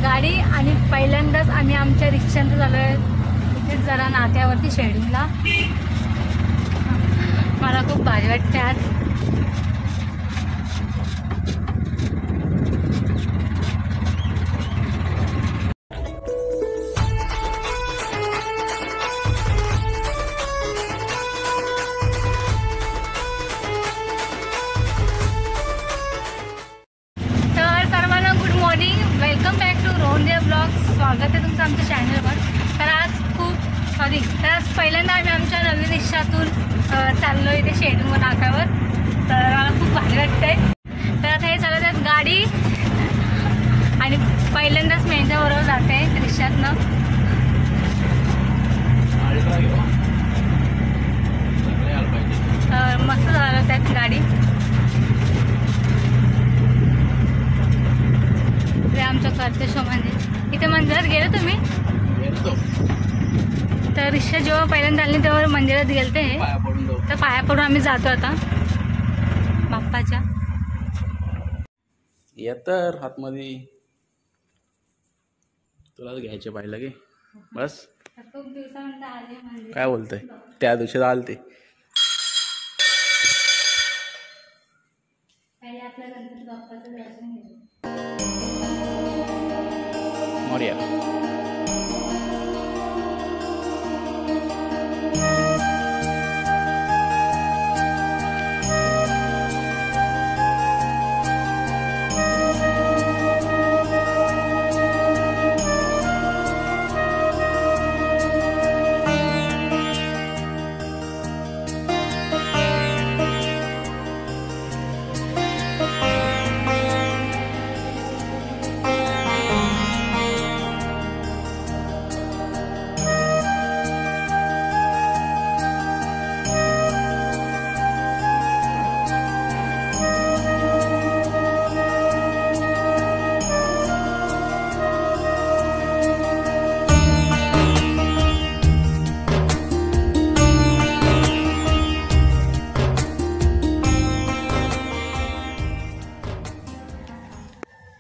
गाडी आणि पहिल्यांदाच आम्ही आमच्या रिक्षांत झालो आहे इथेच जरा नाक्यावरती शेडिंगला. मला खूप भारी वाटते आज. स्वागत आहे तुमचं आमच्या चॅनलवर. तर आज पहिल्यांदा आम्ही आमच्या नवीन रिक्षातून चाललो इथे शेडिंग नाक्यावर. तर मला खूप भारी वाटतंय. तर आता हे चालत आहेत गाडी आणि पहिल्यांदाच मी यांच्याबरोबर जाते रिक्षातनं. तर मस्त झालं त्यात गाडी. आमच्या करते शो म्हणजे इथे मंदिरात गेलो तुम्ही. तर रिक्षा जेव्हा पहिल्यांदा आली तेव्हा मंदिरात गेलते हे. तर पाया पडून आम्ही जातो आता बाप्पाच्या. येतर हातमध्ये तुलाच घ्यायचे पाहिलं की बस. खूप दिवसानंतर आले. काय बोलतोय त्या दिवशी आलते आपल्या गणपती बाप्पाचं दर्शन घेतो. मोरया.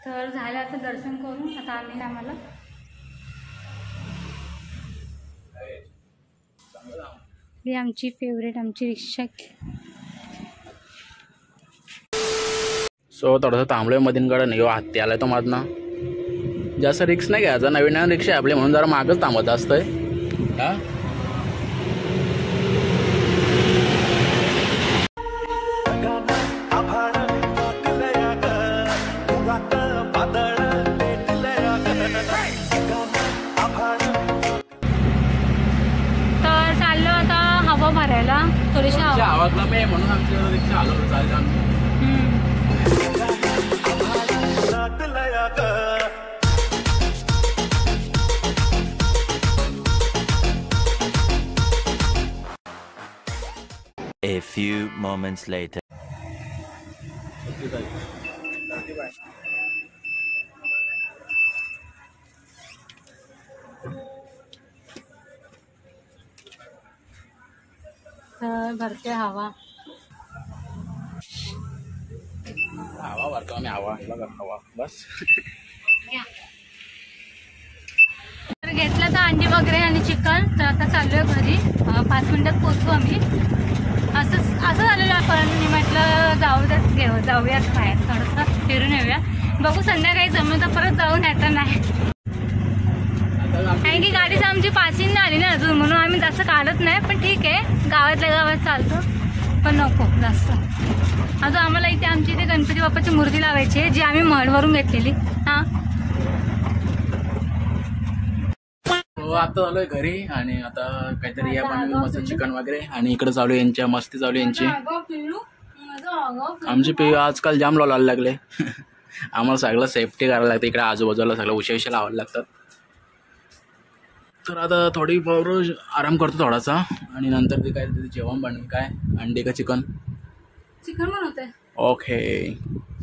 तर झालं आता दर्शन करून. आता आम्ही आम्हाला ही आमची फेवरेट आमची रिक्षा. सो थोडंसं थांबलोय मधीनकडे नाही हत्ती आलाय तो माझना. जास्त रिक्स नाही घ्यायचा. नवीन नवीन रिक्षा आपली म्हणून जरा मागच थांबत असतंय. हा भरायला थोडीशी आवाजला मी म्हणून आमच्या रिक्षा आलो जायचं. A few moments later. भरते हवा. हवा भरतो आम्ही. हवा हवा बस. तर घेतलं तर अंडी वगैरे आणि चिकन. तर आता चाललोय घरी. 5 मिनिटात पोहोचू आम्ही. असं झालेलं आपण. मी म्हटलं जाऊयात बाहेर थोडंसं फिरून येऊया. बघू संध्याकाळी जमलं तर परत जाऊन येतं नाही. कारण की गाडीच आमची पासिंग आली ना अजून म्हणून आम्ही जास्त काढत नाही. पण ठीक आहे गावातल्या गावात चालतो. पण नको जास्त. अजून आम्हाला इथे आमची इथे गणपती बाप्पाची मूर्ती लावायची आहे जी आम्ही महडवरून घेतलेली. हा आता झालोय घरी आणि आता काहीतरी या बनवलं मस्त चिकन वगैरे. आणि इकडे चालू यांच्या मस्ती चालू यांची. आमची पिऊ आजकाल जाम लावायला लागले. आम्हाला सगळं सेफ्टी करायला लागतं. इकडे आजूबाजूला सगळं उशा लावायला लागतात. तर आता थोडी पावर आराम करतो थोडासा आणि नंतर ते काय जेवण बनवेल. काय अंडे का चिकन बनवतंय. ओके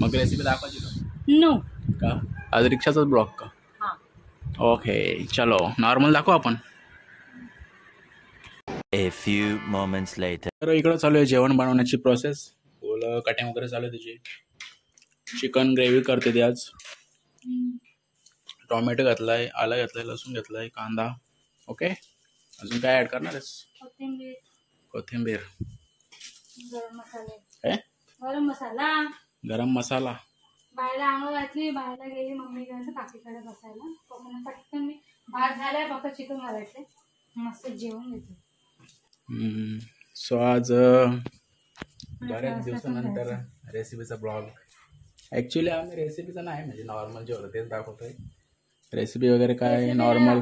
मग रेसिपी दाखवायची का? नो का आज रिक्षाचाच ब्लॉग का? ओके चलो नॉर्मल दाखव आपण. A few moments later. तर इकडं चालू आहे जेवण बनवण्याची प्रोसेस. बोल कटिंग वगैरे चालू आहे त्याची. चिकन ग्रेव्ही करते ती आज. टोमॅटो घातलाय, आलं घातलाय, लसूण घेतलाय, कांदा. ओके, अजून काय ॲड करणार आहेस? कोथिंबीर. गरम मसाले. काय? गरम मसाला. गरम मसाला. बायला आंघोळ घातली, बायला गेली मम्मीकडे काकीकडे बसायला. पटकन मी भात झालाय, फक्त चिकन घालायचे, मस्त जेवण घेते. सो आज बऱ्याच दिवसानंतर रेसिपीचा ब्लॉग. ॲक्च्युली आम्ही रेसिपीचा नाही, म्हणजे नॉर्मल जे होतं तेच दाखवतोय. रेसिपी वगैरे काय नॉर्मल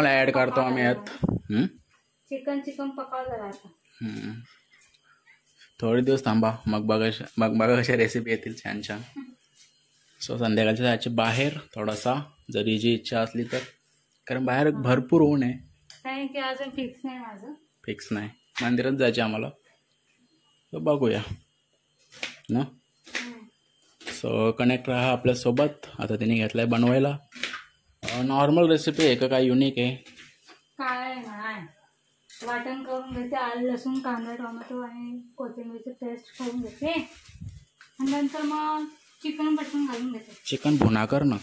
ॲड करतो आम्ही यात. चिकन पकाव जरा आता. थोडे दिवस थांबा, मग बघा कशा रेसिपी येतील छान छान. सो संध्याकाळच्या जायचे बाहेर थोडासा, जरी जी इच्छा असली तर, कारण बाहेर भरपूर ऊन आहे. काय की अजून फिक्स नाही माझं. फिक्स नाही, मंदिरात जायचे आम्हाला, तर बघूया ना. सो कनेक्ट राहा आपल्यासोबत. आता तिने घेतलाय बनवायला. नॉर्मल रेसिपी आहे का काय युनिक आहे? काय नाही, वाटण करून घेते, आलं लसूण कांदा टोमॅटो आणि कोथिंबीरची पेस्ट करून घेते, आणि नंतर मग चिकन पटकन घालून घेते. चिकन भुना कर ना.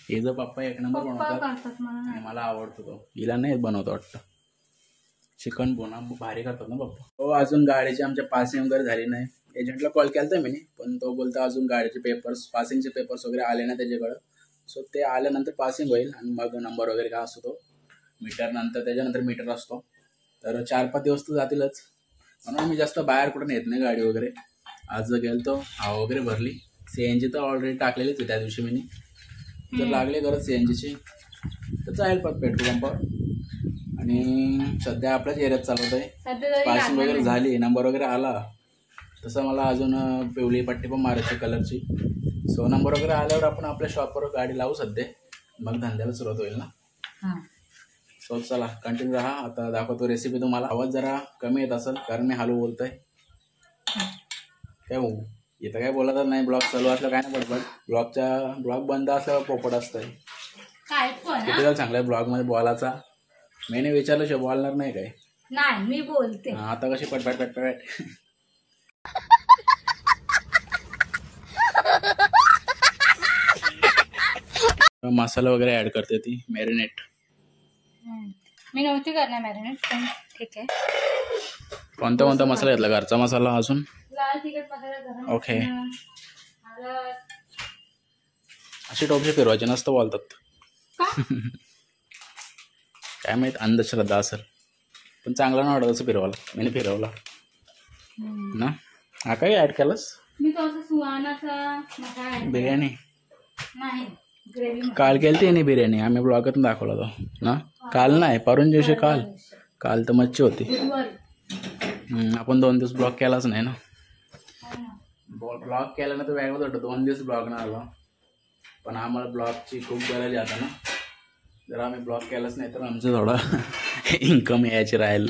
हे जो पप्पा एक नंबर करतात बनवतात, मला मला आवडतो तो. हिला नाही बनवतो वाटतं. चिकन भुना भारी करतात ना पप्पा. हो, अजून गाडीची आमच्या पासिंग वगैरे झाली नाही. एजंटला कॉल केला मी, पण तो बोलता अजून गाडीचे पेपर्स, पासिंगचे पेपर्स वगैरे आले ना त्याच्याकडं. सो ते आल्यानंतर पासिंग होईल, आणि मग नंबर वगैरे काय असतो तो मीटर नंतर, त्याच्यानंतर मीटर असतो. तर 4-5 दिवस तर जातीलच, म्हणून मी जास्त बाहेर कुठं नेत नाही गाडी वगैरे. आज गेलतो, हवा वगैरे भरली. CNG तर ऑलरेडी टाकलेलीच आहे त्या दिवशी मी. जर लागले गरज CNGची तर जाईल पण पेट्रोल पंपावर. आणि सध्या आपल्याच एरियात चालवत आहे. पासिंग वगैरे झाली, नंबर वगैरे आला, तसं मला अजून पिवळी पट्टी पण मारायची कलरची. सो नंबर वगैरे आल्यावर आपण आपल्या शॉपवर गाडी लावू सध्या, मग धंद्याला सुरुवात होईल ना. सो चला कंटिन्यू राहा. आता दाखवतो रेसिपी तुम्हाला. आवाज जरा कमी येत असेल कारण मी हळू बोलतोय. काय होऊ इथं काय बोलतच नाही. ब्लॉग चालू असलं काय नाही पडपड. ब्लॉग बंद असल्यावर पोपट असतंय. किती चांगला आहे ब्लॉगमध्ये बोलायचा. मी विचारलं बोलणार नाही काय? नाही, मी बोलते. आता कशी पटपट पटपट. मसाला वगैरे ऍड करते ती, मॅरिनेट. मी नव्हती करणार मॅरिनेट, पण ठीक आहे. कोणता मसाला घेतला? घरचा मसाला, अजून लाल तिखट मसाला, गरम. ओके. अशी टोपशी फिरवायची नसतं बोलतात. काय माहित, अंधश्रद्धा असेल, पण चांगला नाही वाटत असं फिरवायला. मी फिरवला ना. हा काय ऍड केलास? मी सुहानाचा बिर्याणी नाही, ग्रेव्ही काल केलती नाही बिर्याणी. आम्ही ब्लॉगातून दाखवला तो ना. काल नाही, परवा दिवशी. काल तर मच्छी होती. आपण 2 दिवस ब्लॉग केलाच नाही ना. ब्लॉग केला ना तर वेगळंच वाटतं. 2 दिवस ब्लॉग नाही आला, पण आम्हाला ब्लॉगची खूप गरज आता ना. जर आम्ही ब्लॉग केलाच नाही तर आमचं थोडा इन्कम यायची राहील.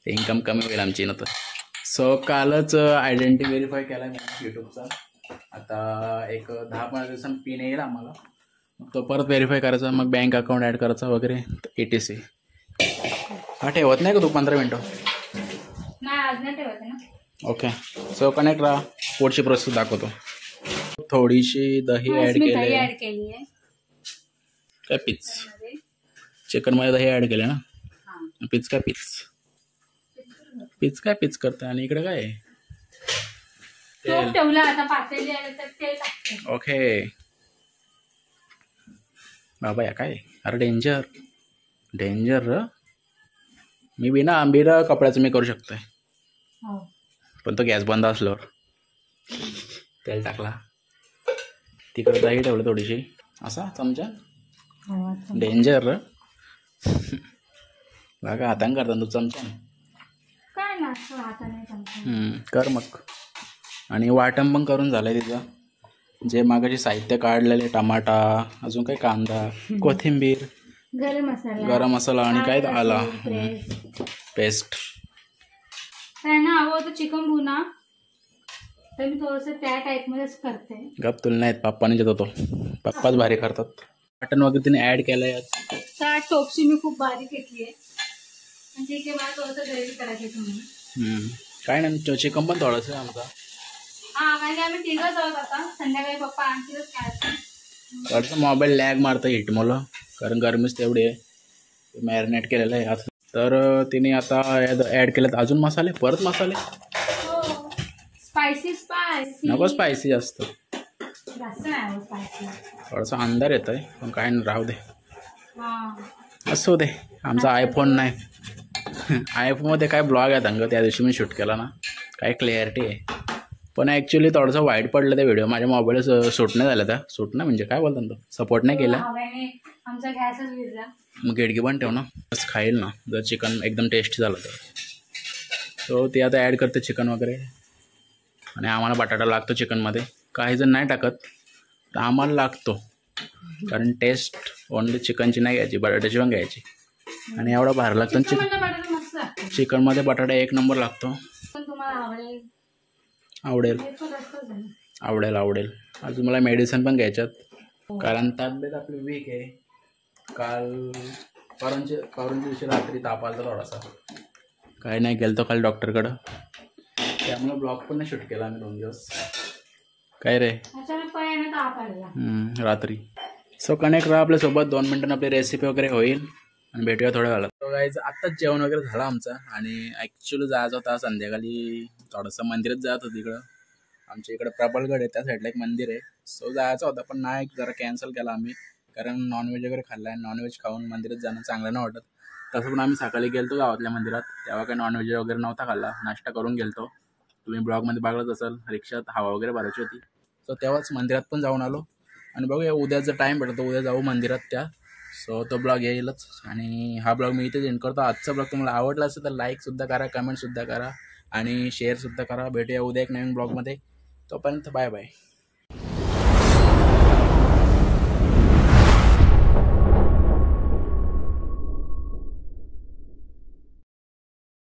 इन्कम कमी होईल आमची ना. तर सो कालच आयडेंटिटी व्हेरीफाय केला मी यूट्यूबचा. आता एक 10-15 दिवसांनी पिन येईल आम्हाला, मग तो परत व्हेरीफाय करायचा, मग बँक अकाउंट ॲड करायचा वगैरे ETC. हा ठेवत नाही का तू 15 मिनटं? नाही, आज नाही ठेवत ना. ओके. सो कनेक्ट राहा, पुढची प्रोसेस दाखवतो. थोडीशी दही ॲड केली आहे. काय पीच? चिकनमध्ये दही ॲड केले ना. पीच काय पीच करता. आणि इकडे काय ठेवलं आता पातेली आहे तर तेल टाकते. ओके बाबा, या काय? अरे डेंजर. मी बिना आंबीरा कपड्याचं मी करू शकतोय, पण तो गॅस बंद असल्यावर. तेल टाकला, तिकडे दही ठेवलं थोडीशी, असा चमचा. डेंजर. बघा हाताने करता तू चमचा काय ना, हाताने कर मग. आणि वाटण पण करून झालंय तिचं. जे मागाची साहित्य काढलेले, टमाटा, अजून काही कांदा, कोथिंबीर, गरम मसाला आणि काय आला पेस्ट. काय ना हवं होतं चिकन भुना, तर मी थोडंसं त्या टाईपमध्येच करते. गप तुला नाहीत, पप्पाने देत होतो. पप्पाच भारी करतात. वाटण वगैरे तिने ऍड केलंय. त्या टोपशी मी खूप बारीक घेतली आहे. ठीक आहे, मला थोडंसं ग्रेव्ही करायची तुम्हाला. काय नाही, चिकन पण थोडंसं आमचा. हा कारण की आम्ही तिघच आहोत आता. संध्याकाळी पप्पा आणतीलच काय. थोडंसं मोबाईल लॅग मारतं हिट मुलं, कारण गरमीच तेवढी आहे. मॅरिनेट केलेलं आहे आता. तर तिने आता ॲड केलेत अजून मसाले, परत मसाले. स्पायसी नको स्पायसी जास्त, जास्त नाही स्पायसी. थोडासा अंधार येत आहे पण काय नाही, राहू दे. हा असू दे. आमचा आयफोन नाही. आयफोनमध्ये काय ब्लॉग आहे अंग, त्या दिवशी मी शूट केला ना, काय क्लिअरिटी आहे. पण ॲक्च्युली थोडंसं वाईट पडलं ते व्हिडिओ. माझ्या मोबाईल शूट नाही झालं. त्या शूट नाही म्हणजे काय बोलतात तो, सपोर्ट नाही केला. आमचा गॅसच विझला. मग खिडकी पण ठेव ना, बस खाईल ना जर चिकन एकदम टेस्टी झालं तर. सो ती आता ॲड करते चिकन वगैरे. आणि आम्हाला बटाटा लागतो चिकनमध्ये. काही जण नाही टाकत, तर आम्हाला लागतो, कारण टेस्ट ओनली चिकनची नाही घ्यायची, बटाट्याची पण घ्यायची. आणि एवढा भारी लागतो चिकन. चिकनमध्ये बटाटा एक नंबर लागतो. आवडेल आवडेल आवडेल. अजून मला मेडिसिन पण घ्यायच्यात, कारण तब्येत आपली वीक आहे. परवाच्या दिवशी रात्री ताप आला थोडासा, काही नाही गेलं तो काल डॉक्टरकडं. त्यामुळे ब्लॉग पण नाही शूट केला आम्ही 2 दिवस. काय रे रात्री. सो कनेक्ट राहा आपल्यासोबत. 2 मिनिटांनी आपली रेसिपी वगैरे होईल आणि भेटूया थोड्या वेळात. तो गायचं आत्ताच जेवण वगैरे झालं आमचं. आणि ॲक्च्युली जायचं होता संध्याकाळी, थोडंसं मंदिरात जात होतं. इकडं आमच्या इकडं प्रबलगड आहे, त्या साईडला एक मंदिर आहे. सो जायचं होतं पण नाही, जरा कॅन्सल केला आम्ही, कारण नॉनव्हेज वगैरे खाल्लं आहे. नॉनव्हेज खाऊन मंदिरात जाणं चांगलं नाही वाटत. तसं पण आम्ही सकाळी गेलो गावातल्या मंदिरात, तेव्हा काही नॉनव्हेज वगैरे नव्हता खाल्ला, नाश्ता करून गेलो. तुम्ही ब्लॉगमध्ये बघलंच असेल, रिक्षात हवा वगैरे भरायची होती. सो तेव्हाच मंदिरात पण जाऊन आलो. आणि बघूया उद्या जर टाईम भेटतो उद्या जाऊ मंदिरात त्या. सो तो ब्लॉग येईलच. आणि हा ब्लॉग मी इथेच एंड करतो. आजचा ब्लॉग तुम्हाला आवडला असेल तर लाईकसुद्धा करा, कमेंटसुद्धा करा आणि शेअरसुद्धा करा. भेटूया उद्या एक नवीन ब्लॉगमध्ये. तोपर्यंत बाय बाय.